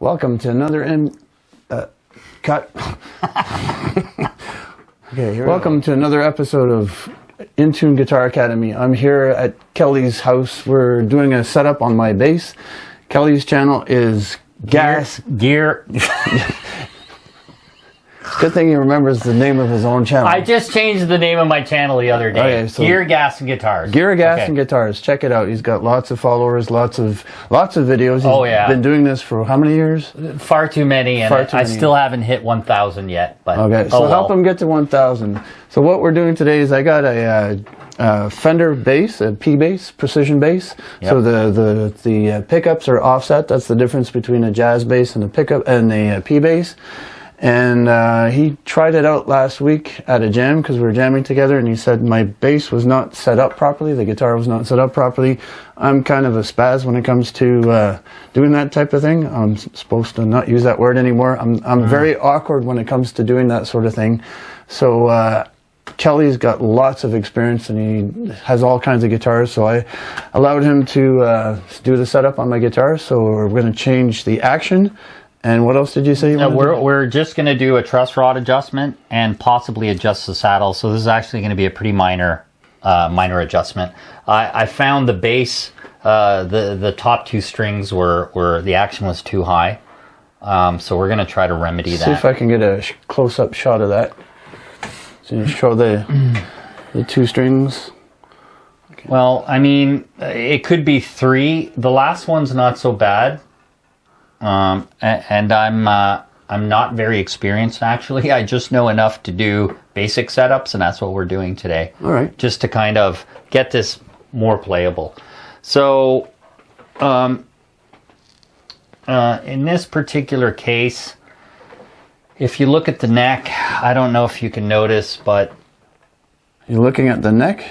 Welcome to another cut. Okay, Welcome to another episode of In Tune Guitar Academy. I'm here at Kelly's house. We're doing a setup on my bass. Kelly's channel is Gear. Good thing he remembers the name of his own channel. I just changed the name of my channel the other day. Okay, so Gear, Gas, and Guitars. Gear, Gas, and Guitars. Check it out. He's got lots of followers, lots of videos. He's been doing this for how many years? Far too many, and I still haven't hit 1,000 yet. But okay, so help him get to 1,000. So what we're doing today is I got a Fender bass, a P bass, Precision bass. Yep. So the pickups are offset. That's the difference between a jazz bass and a pickup and a P bass. And he tried it out last week at a jam because we were jamming together, and he said my bass was not set up properly, the guitar was not set up properly. I'm kind of a spaz when it comes to doing that type of thing. I'm supposed to not use that word anymore. I'm very awkward when it comes to doing that sort of thing. So Kelly's got lots of experience, and he has all kinds of guitars, so I allowed him to do the setup on my guitar. So we're going to change the action. And what else did you say? We're just going to do a truss rod adjustment and possibly adjust the saddle. So this is actually going to be a pretty minor adjustment. I found the bass, the top two strings were the action was too high. So we're going to try to remedy that. See if I can get a close-up shot of that. So you show the two strings. Okay. Well, I mean, it could be three. The last one's not so bad. And I'm not very experienced, actually. I just know enough to do basic setups, and that's what we're doing today. All right. Just to kind of get this more playable. So, in this particular case, if you look at the neck, I don't know if you can notice, but... You're looking at the neck?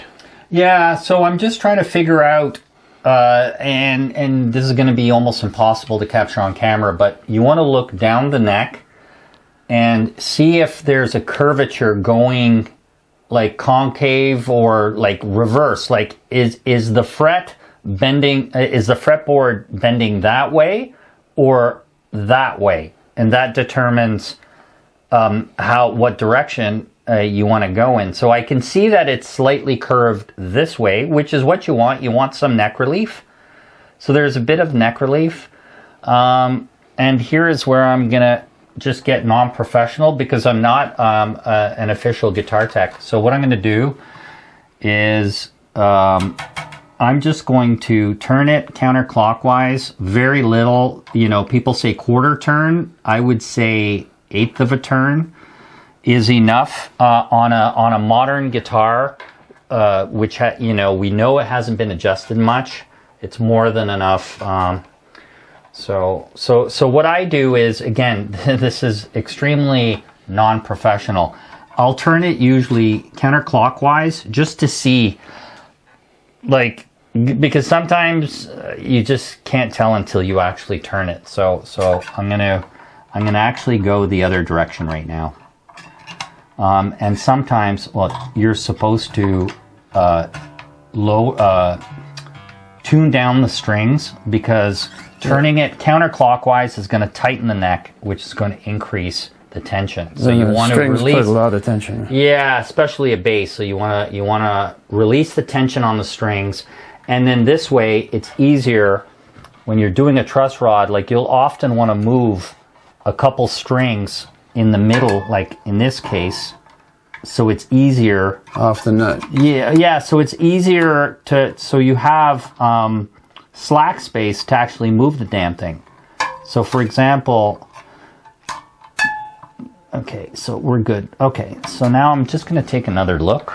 Yeah, so I'm just trying to figure out and this is going to be almost impossible to capture on camera, but you want to look down the neck and see if there's a curvature going like concave or like reverse. Like is the fret bending, is the fretboard bending that way or that way? And that determines what direction you want to go in. So I can see that it's slightly curved this way, which is what you want. You want some neck relief. So there's a bit of neck relief. And here is where I'm going to just get non-professional because I'm not an official guitar tech. So what I'm going to do is I'm just going to turn it counterclockwise, very little. You know, people say quarter turn. I would say eighth of a turn is enough on a modern guitar, which we know it hasn't been adjusted much. It's more than enough. So what I do is, again, this is extremely non-professional. I'll turn it usually counterclockwise just to see, like, because sometimes you just can't tell until you actually turn it. So I'm gonna actually go the other direction right now. And sometimes, well, you're supposed to tune down the strings because turning it counterclockwise is going to tighten the neck, which is going to increase the tension. So you want to release. Put a lot of tension. Yeah, especially a bass. So you want to release the tension on the strings, and then this way it's easier when you're doing a truss rod. Like you'll often want to move a couple strings in the middle, like in this case, so it's easier off the nut. Yeah. So it's easier so you have slack space to actually move the damn thing. So for example, okay, so we're good. Okay, so now I'm just going to take another look.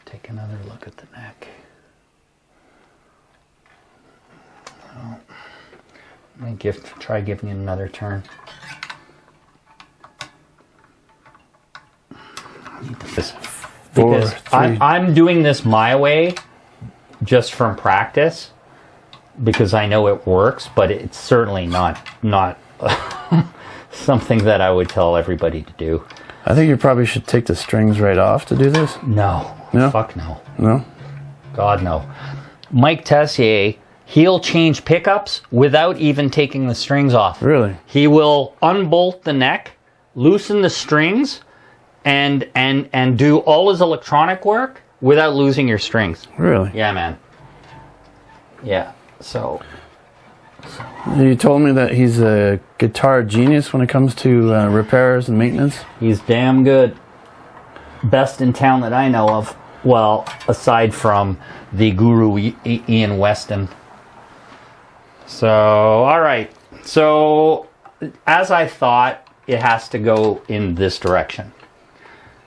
Take another look at the neck. Try giving it another turn. Because I'm doing this my way just from practice because I know it works, but it's certainly not something that I would tell everybody to do. I think you probably should take the strings right off to do this. No. No? Fuck no. No? God, no. Mike Tessier, he'll change pickups without even taking the strings off. Really? He will unbolt the neck, loosen the strings, and do all his electronic work without losing your strings. Really? Yeah, man. Yeah. So You told me that he's a guitar genius when it comes to repairs and maintenance. he's damn good. Best in town that I know of. Well, aside from the guru Ian Weston. So, all right. So, as I thought, it has to go in this direction.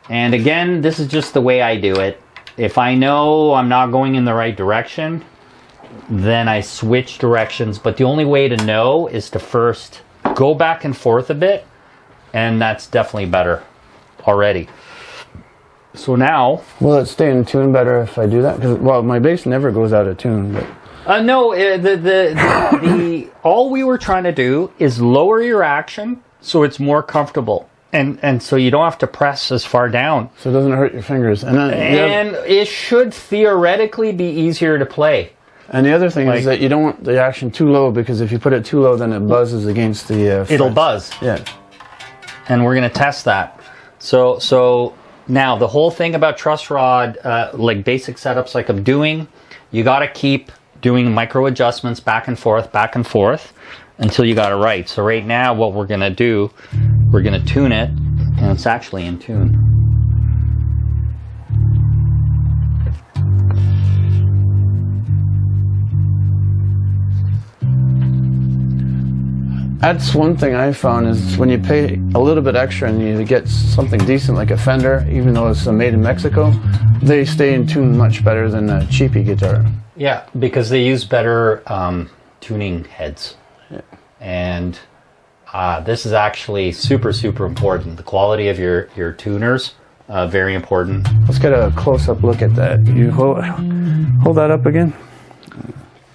And again, this is just the way I do it. If I know I'm not going in the right direction, then I switch directions. But the only way to know is to first go back and forth a bit. And that's definitely better already. So now... Will it stay in tune better if I do that? Because, well, my bass never goes out of tune. But No, all we were trying to do is lower your action so it's more comfortable. And so you don't have to press as far down. so it doesn't hurt your fingers. And it should theoretically be easier to play. And the other thing is that you don't want the action too low, because if you put it too low, then it buzzes against the It'll frets. buzz. Yeah. And we're going to test that. So now the whole thing about truss rod, like basic setups like I'm doing, you got to keep doing micro adjustments back and forth until you got it right. So right now what we're going to do, we're going to tune it, and it's actually in tune. That's one thing I found is when you pay a little bit extra and you get something decent like a Fender, even though it's made in Mexico, they stay in tune much better than a cheapy guitar. Yeah, because they use better tuning heads. Yeah. And this is actually super, super important. The quality of your tuners, very important. Let's get a close-up look at that. You hold that up again.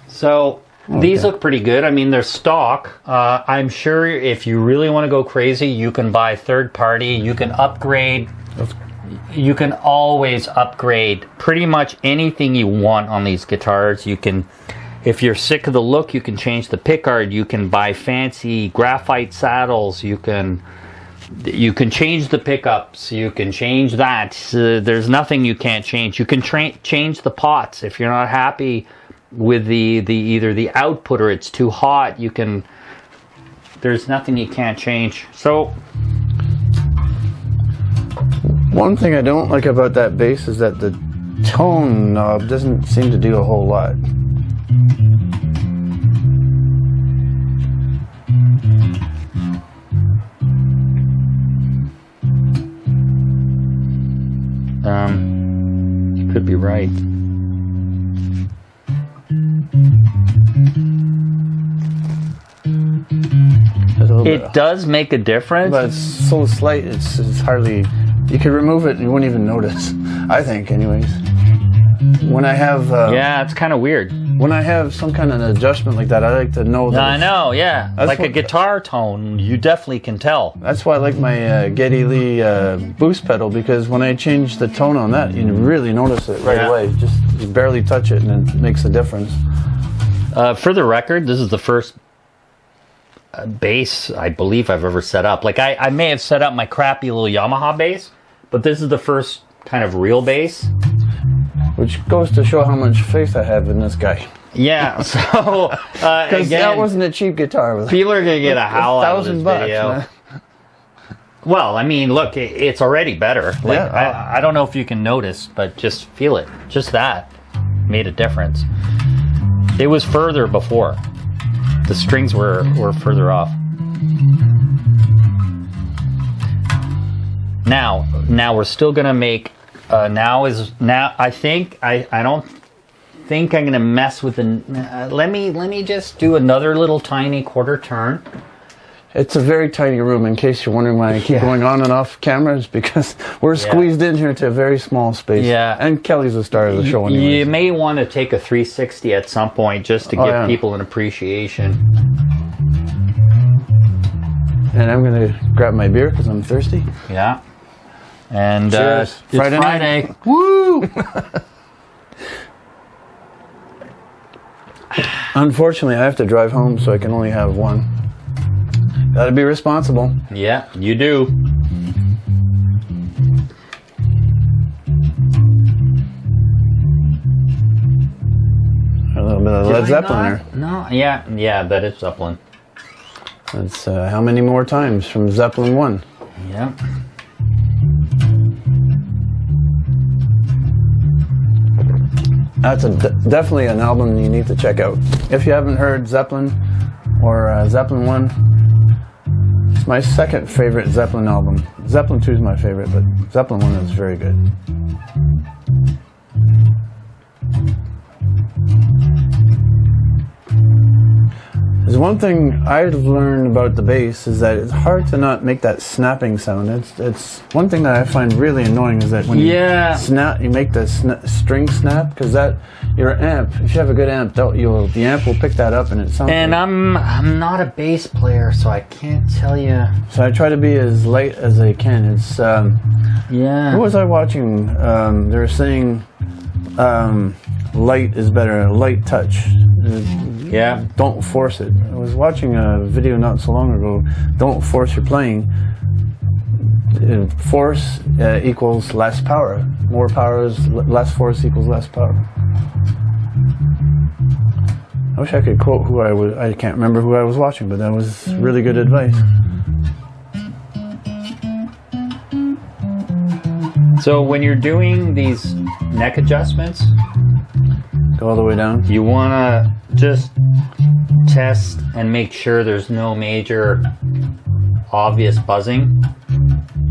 So these look pretty good. I mean, they're stock. I'm sure if you really want to go crazy, you can buy third party. You can upgrade. You can always upgrade pretty much anything you want on these guitars. You can, if you're sick of the look, you can change the pickguard. You can buy fancy graphite saddles. You can change the pickups. You can change that. There's nothing you can't change. You can change the pots if you're not happy with the either the output or it's too hot. You can. There's nothing you can't change. So. One thing I don't like about that bass is that the tone knob doesn't seem to do a whole lot. You could be right. It does make a difference. But it's so slight, it's hardly... You could remove it and you wouldn't even notice. I think, anyways. When I have... yeah, it's kind of weird. When I have some kind of adjustment like that, I like to know that... I know, yeah. Like a guitar tone, you definitely can tell. That's why I like my Geddy Lee boost pedal, because when I change the tone on that, you really notice it right away. Just barely touch it and it makes a difference. For the record, this is the first bass I believe I've ever set up. Like I may have set up my crappy little Yamaha bass, but this is the first kind of real bass. Which goes to show how much faith I have in this guy. Yeah, so because that wasn't a cheap guitar. People are gonna get a howl out of this $1,000, video. man. Well, I mean, look, it's already better. Like Yeah. I don't know if you can notice, but just feel it. Just that made a difference. It was further before. The strings were further off. Now we're still gonna make. Now I think I don't think I'm gonna mess with the. Let me just do another little tiny quarter turn. It's a very tiny room, in case you're wondering why I keep going on and off cameras, because we're squeezed in here to a very small space. Yeah. And Kelly's the star of the show anyways. You may want to take a 360 at some point just to give people an appreciation. And I'm going to grab my beer because I'm thirsty. Yeah. And Cheers. it's Friday. Woo! Unfortunately, I have to drive home, so I can only have one. Gotta be responsible. Yeah, you do. A little bit of Led Zeppelin there. No, yeah, that is Zeppelin. That's how many more times from Zeppelin 1? Yeah. That's definitely an album you need to check out. If you haven't heard Zeppelin or Zeppelin 1, it's my second favorite Zeppelin album. Zeppelin 2 is my favorite, but Zeppelin 1 is very good. There's one thing I've learned about the bass is that it's hard to not make that snapping sound. It's one thing that I find really annoying is that when you snap, you make the string snap, because that your amp. If you have a good amp, the amp will pick that up, and it sounds. And like, I'm not a bass player, so I can't tell you. So I try to be as light as I can. It's Yeah. Who was I watching? They were saying light is better, light touch. Yeah. Don't force it. I was watching a video not so long ago. Don't force your playing. Force equals less power. More power is less force equals less power. I wish I could quote who I was. I can't remember who I was watching, but that was really good advice. So when you're doing these neck adjustments, Go all the way down. you want to just test and make sure there's no major obvious buzzing.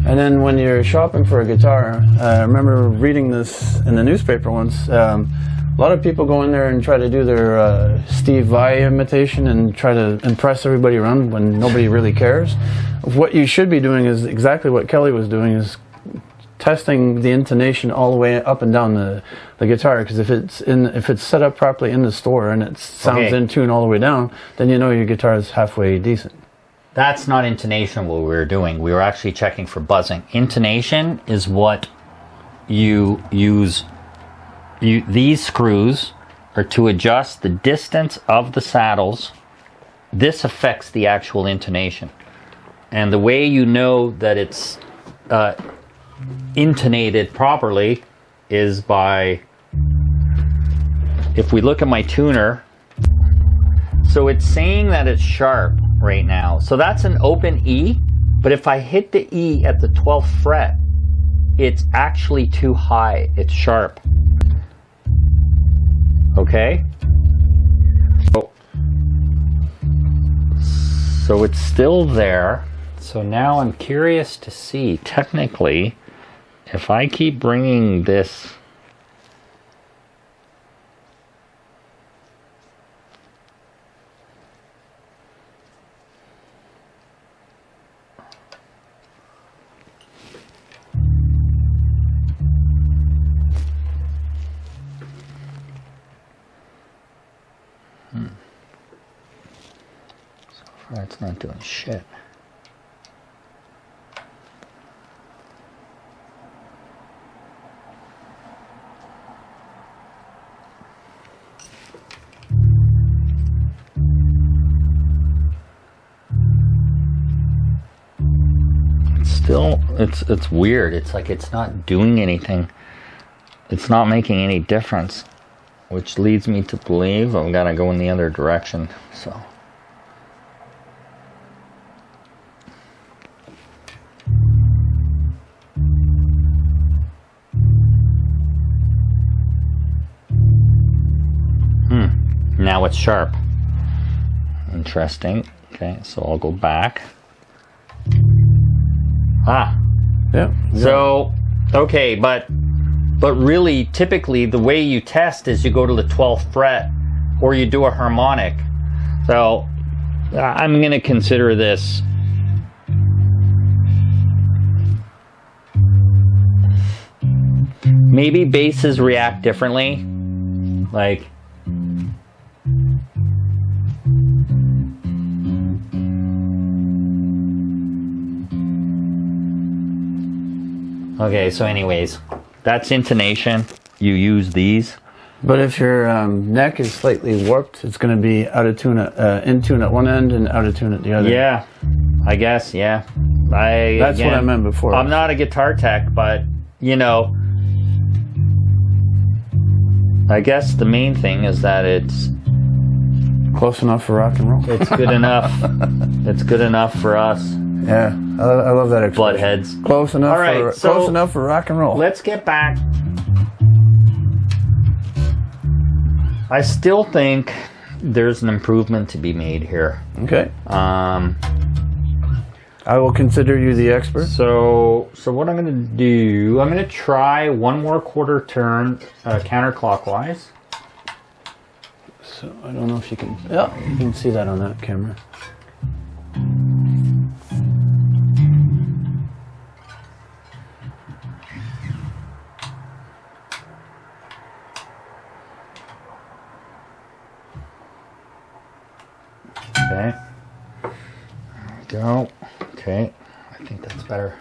And then when you're shopping for a guitar, I remember reading this in the newspaper once. A lot of people go in there and try to do their Steve Vai imitation and try to impress everybody around when nobody really cares. What you should be doing is exactly what Kelly was doing, is testing the intonation all the way up and down the guitar, because if it's set up properly in the store and it sounds in tune all the way down, then you know your guitar is halfway decent. That's not intonation what we were doing. We were actually checking for buzzing. Intonation is what you use. These screws are to adjust the distance of the saddles. This affects the actual intonation. And the way you know that it's intonated properly is by, if we look at my tuner, so it's saying that it's sharp right now. So that's an open E, but if I hit the E at the 12th fret, it's actually too high. It's sharp. Okay? So it's still there. So now I'm curious to see, technically, if I keep bringing this so far it's not doing shit. Still, it's weird. It's like it's not doing anything. It's not making any difference, which leads me to believe I've got to go in the other direction. So, now it's sharp. Interesting. Okay, so I'll go back. Yeah. So, okay, but really, typically, the way you test is you go to the 12th fret, or you do a harmonic. So, I'm going to consider this. Maybe basses react differently. Like, okay, so anyways, that's intonation. You use these. But if your neck is slightly warped, it's going to be out of tune, in tune at one end and out of tune at the other. Yeah, I guess, yeah. That's what I meant before. I'm not a guitar tech, but, you know, I guess the main thing is that it's close enough for rock and roll. It's good enough. It's good enough for us. Yeah, I love that expression. Bloodheads. Close enough. All right, close enough for rock and roll. Let's get back. I still think there's an improvement to be made here. Okay. I will consider you the expert. So what I'm going to do, I'm going to try one more quarter turn counterclockwise. So I don't know if you can. Yeah, you can see that on that camera. Okay. There we go. Okay. I think that's better.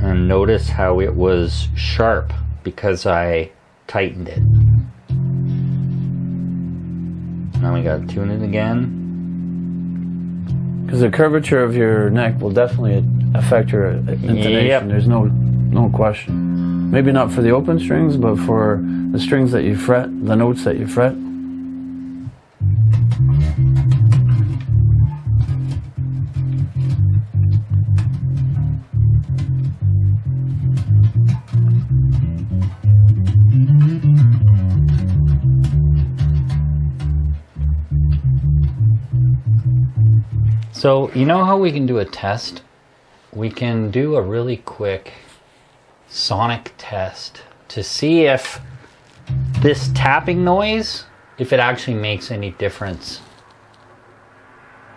And notice how it was sharp because I tightened it. Now we gotta tune it again. Because the curvature of your neck will definitely affect your intonation. Yep. There's no question. Maybe not for the open strings, but for the strings that you fret, the notes that you fret. So, you know how we can do a test? We can do a really quick sonic test to see if this tapping noise, if it actually makes any difference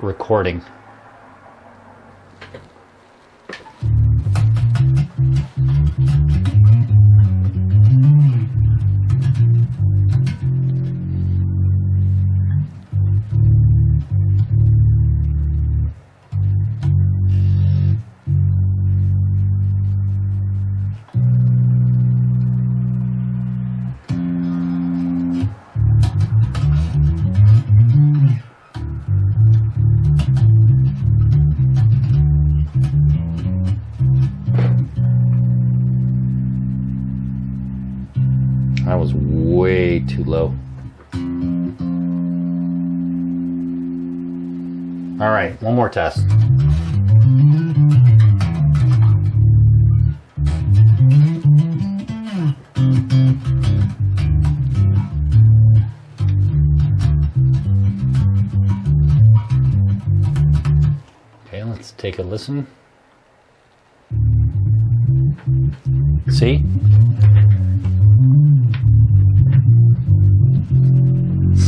recording. That was way too low. All right, one more test. Okay, let's take a listen. See?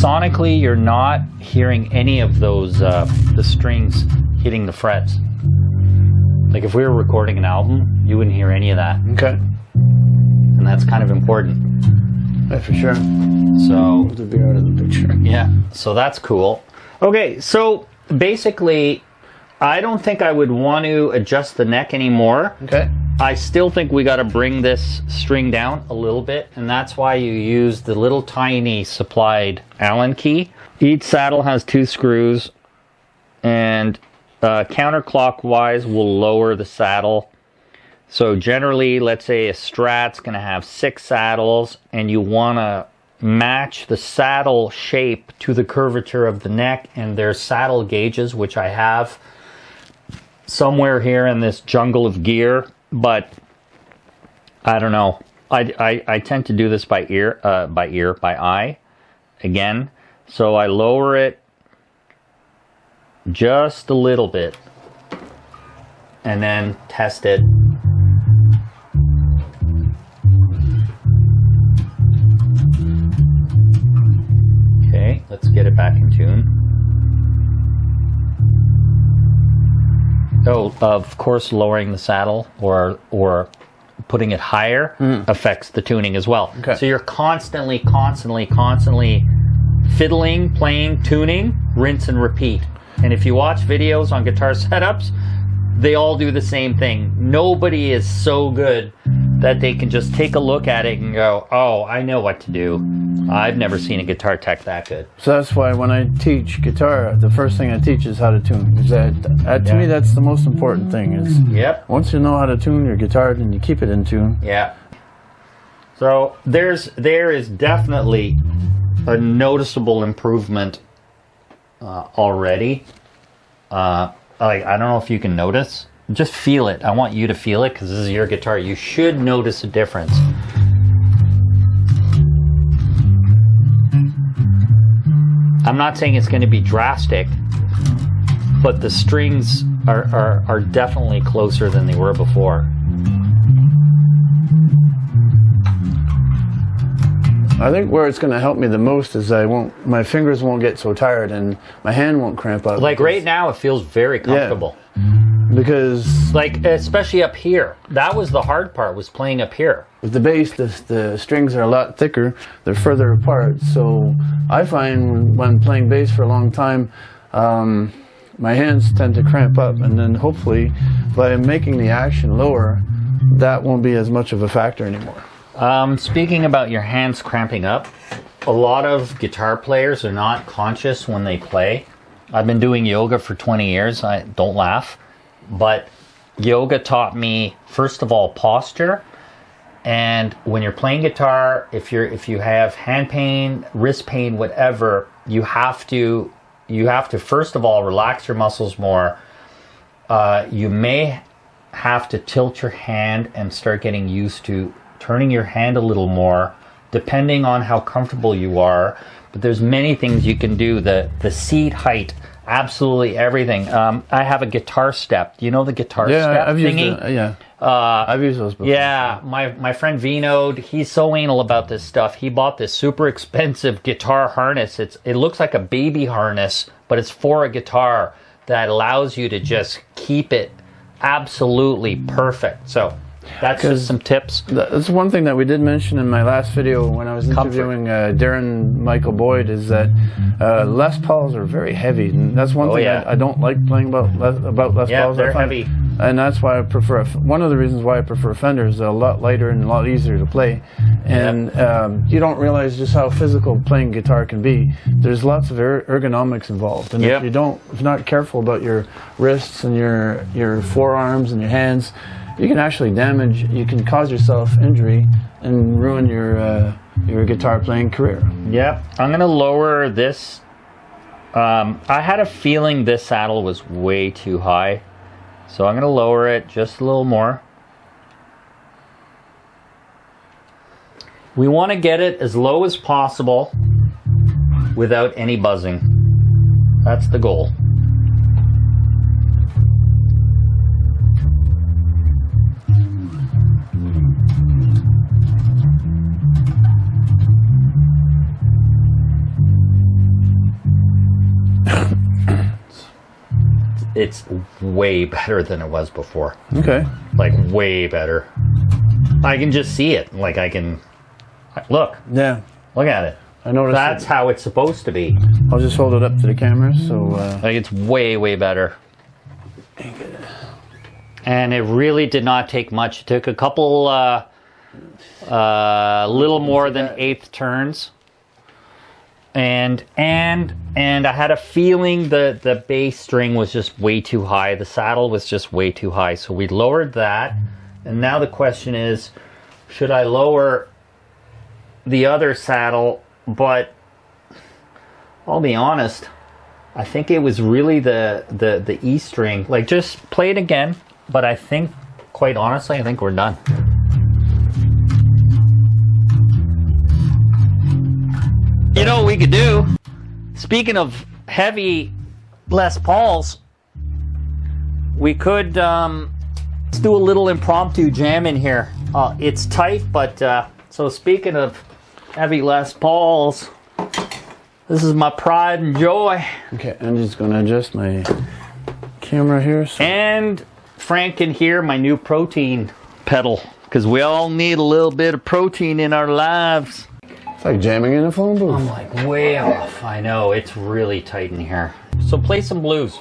Sonically, you're not hearing any of those, the strings hitting the frets. Like if we were recording an album, you wouldn't hear any of that. Okay. And that's kind of important. Yeah, for sure. So, To be out of the picture. yeah, so that's cool. Okay, so basically, I don't think I would want to adjust the neck anymore. Okay. I still think we got to bring this string down a little bit, and that's why you use the little tiny supplied Allen key. Each saddle has 2 screws, and counterclockwise will lower the saddle. So generally, let's say a Strat's going to have 6 saddles, and you want to match the saddle shape to the curvature of the neck, and there's saddle gauges, which I have somewhere here in this jungle of gear. But I don't know. I tend to do this by eye, again. So I lower it just a little bit, and then test it. Okay, let's get it back in tune. Oh, of course, lowering the saddle or putting it higher affects the tuning as well. Okay. So you're constantly fiddling, playing, tuning, rinse and repeat. And if you watch videos on guitar setups, they all do the same thing. Nobody is so good that they can just take a look at it and go, oh, I know what to do. I've never seen a guitar tech that good. So that's why when I teach guitar, the first thing I teach is how to tune. Is to me, that's the most important thing. Is once you know how to tune your guitar, then you keep it in tune. Yeah. So there is definitely a noticeable improvement already. I don't know if you can notice. Just feel it. I want you to feel it because this is your guitar. You should notice a difference. I'm not saying it's going to be drastic, but the strings are definitely closer than they were before. I think where it's going to help me the most is my fingers won't get so tired and my hand won't cramp up. Like right now, it feels very comfortable. Yeah, because like especially up here, that was the hard part, was playing up here. With the bass, the strings are a lot thicker. They're further apart. So I find when playing bass for a long time, my hands tend to cramp up, and then hopefully by making the action lower, that won't be as much of a factor anymore. Speaking about your hands cramping up, a lot of guitar players are not conscious when they play. I've been doing yoga for 20 years. I don't laugh, but yoga taught me, first of all, posture. And when you're playing guitar, if you have hand pain, wrist pain, whatever, you have to first of all relax your muscles more. You may have to tilt your hand and start getting used to turning your hand a little more, depending on how comfortable you are. But there's many things you can do. The seat height, absolutely everything. I have a guitar step. Do you know the guitar step I've thingy? I've used those before. Yeah, my friend Vino, he's so anal about this stuff. He bought this super expensive guitar harness. It looks like a baby harness, but it's for a guitar that allows you to just keep it absolutely perfect. So that's just some tips. That's one thing that we did mention in my last video when I was interviewing Darren Michael Boyd, is that Les Pauls are very heavy, and that's one thing I don't like playing about Les Pauls. They're heavy. And that's why I prefer, one of the reasons why I prefer Fenders. They're a lot lighter and a lot easier to play. And you don't realize just how physical playing guitar can be. There's lots of ergonomics involved. And if you're not careful about your wrists and your forearms and your hands, you can cause yourself injury and ruin your guitar playing career. Yep. I'm going to lower this. I had a feeling this saddle was way too high. So I'm going to lower it just a little more. We want to get it as low as possible without any buzzing. That's the goal. It's way better than it was before. Okay. Like way better. I can just see it. Like I can look. Yeah. Look at it. I noticed. That's how it's supposed to be. I'll just hold it up to the camera so like it's way better. And it really did not take much. It took a couple little more than eighth turns. And I had a feeling the bass string was just way too high. The saddle was just way too high. So we lowered that. And now the question is, should I lower the other saddle? But I'll be honest, I think it was really the E string. Like, just play it again. But I think, quite honestly, I think we're done. You know what we could do? Speaking of heavy Les Pauls, we could let's do a little impromptu jam in here. It's tight, but so speaking of heavy Les Pauls, this is my pride and joy. Okay, I'm just going to adjust my camera here. And Frank can hear my new protein pedal, because we all need a little bit of protein in our lives. It's like jamming in a phone booth. I'm like way off. I know, it's really tight in here. So play some blues.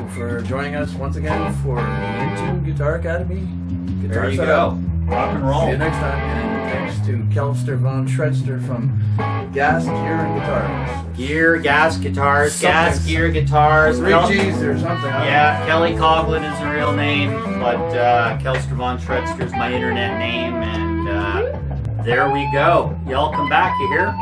you for joining us once again for Into Guitar Academy. There you go. Rock and roll. See you next time. And thanks to Kelster von Schredster from Gas, Gear, and Guitars. Gear, gas guitars, Something. gas gear guitars. 3 G's or something. I don't Yeah, Kelly Coughlin is her real name, but Kelster von Schredster is my internet name, and there we go. Y'all come back, you hear?